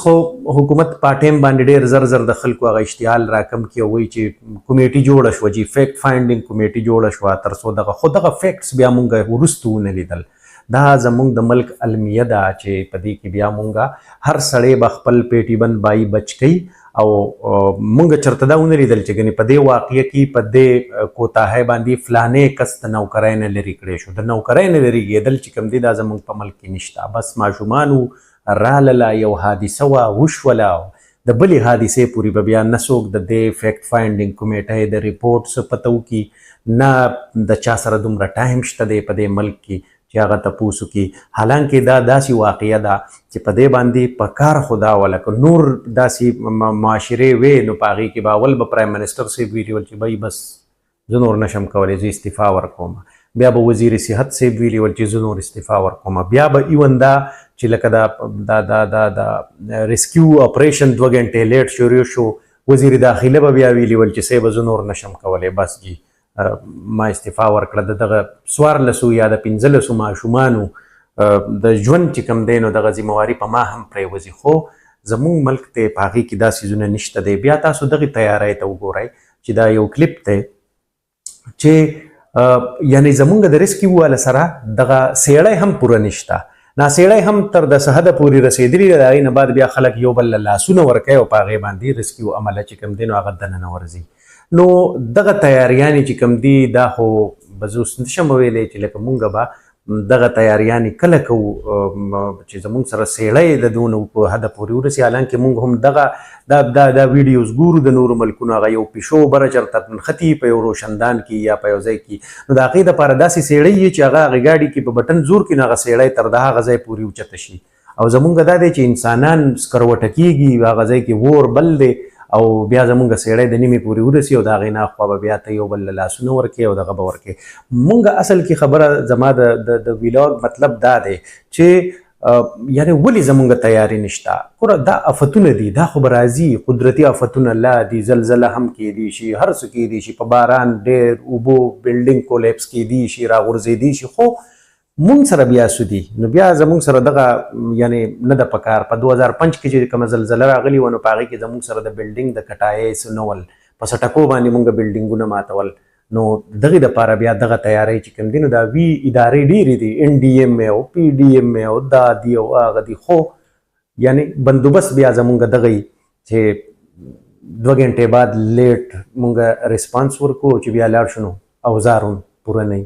خو حکومت پاټیم باندې ډېر زر زر د خلکو هغه اشتعال راکم کړي او وایي چې کمیټي جوړه شوه چې فیکټ فایندینګ کمیټي جوړه شوه تر څو خو دغه فیکټس بیا مونږ وروسته ونه لیدل. دا زمونږ د ملک المیه ده چې په دې کې بیا مونږ هر سړی به خپل پیټي بند بای بچ کوي او مونږ چرته دا ونه لیدل چې ګنې په دې واقعه کې په دې کوتاهۍ باندې فلانې کس د نوکرۍ نه لرې کړی شو. د نوکرۍ نه لرې کېدل چې کوم دی دا زمونږ په ملک کې نشته. بس ماشومانو راله یو حادثه وه وشوله د بلې حادثې پورې به بیا نه څوک د دې فیکټ فایندینګ کمیټۍ د ریپورټ څه پته وکړي نه د چا سره دومره ټایم شته دی په دې ملک کې چې هغه تپوس وکړي. حالانکې دا داسې واقعه ده چې په دې باندې په کار خو دا وه لکه نور داسې معاشرې وې نو په هغې کې به اول به پرایم منسټر صاحب ویلي ول چې بھائی بس زه نور نشم کولی زه استعفا ورکوم. بیا به وزیر صحت صاحب ویلي ول چې زه نور استعفا ورکوم. بیا به ایون دا چې لکه دا ریسکیو اپریشن 2 غنټې لیټ شروع شو وزیر داخله به بیا ویلي ول چې صاحب زه نور نشم کولی بس جی ما استعفا ورکړه. د دغه 14 یا د 15 ماشومانو د ژوند چې کوم دی نو دغه ذمهواري په ما هم پرېوځي. خو زموږ ملک ته په هغې کې دا څیزونه نشته دی. بیا تاسو دغې تیاری ته وګورئ چې دا یو کلیپ دی چې یعنی زمونږ د ریسکیو والا سره دغه سیړی هم پوره نشته. ناسیړی هم تر د سهده پورې رسېدلي د هغې نه بعد بیا خلک یو بل له لاسونه ورکوي او په هغې باندې ریسکیو عمله چې کوم دی نو هغه دننه ورځي. نو دغه تیاریانې چې کوم دي دا خو به زه اوس نشم ویلی چې لکه مونږ به دغه تیاریانې کله کوو چې زمونږ سره سیړی د دونه په حده پورې ورسي. حالانکې مونږ هم دغه دا ویډیوز ګورو د نورو ملکونو هغه یو پیشو بره چېرته نښتي په یو روشندان کې یا په یو ځای کې نو د هغې دپاره داسې سیړی یي چې هغه هغې ګاډي کې په بټن زور کړي نو هغه سیړی تر د هغه ځای پورې اوچته شي. او زمونږ دا دی چې انسانان سکروټه کېږي هغه ځای کې اور بل دی او بیا زمونږ سیړی د نیمې پورې ورسي او د هغې نه خوا به بیا ته یو بل له لاسونه ورکړې او دغه به ورکړې. مونږ اصل کې خبره زما د ویلاګ مطلب دا دی چې یعنې ولې زمونږ تیاری نشته. ګوره دا آفتونه دي دا خو به راځي قدرتي آفتونه لا دي زلزله هم کیدی شي هر څه کیدی شي په باران ډېر اوبو بلډینګ کولیپس کیدی شي راغورځېدی شي خو مونږ سره بیا سودي نو بیا زمونږ سره دغه یعنې نه ده پکار. په 2005 کې چې کومه زلزله راغلي وه نو په هغې کې زمونږ سره د بلډینګ د کټایۍ څه نه ول په سټکو باندې مونږ بلډینګونه ماتول. نو دغې دپاره بیا دغه تیاری چې کوم دي نو دا وي ادارې ډېرې دي NDMA او PDMA او دا دي او هغه دي خو یعنې بندوبست بیا زمونږ دغه چې 2 غنټې بعد لیټ مونږ ریسپانس ورکو چې بیا لاړ شو نو اوزار هم پوره نه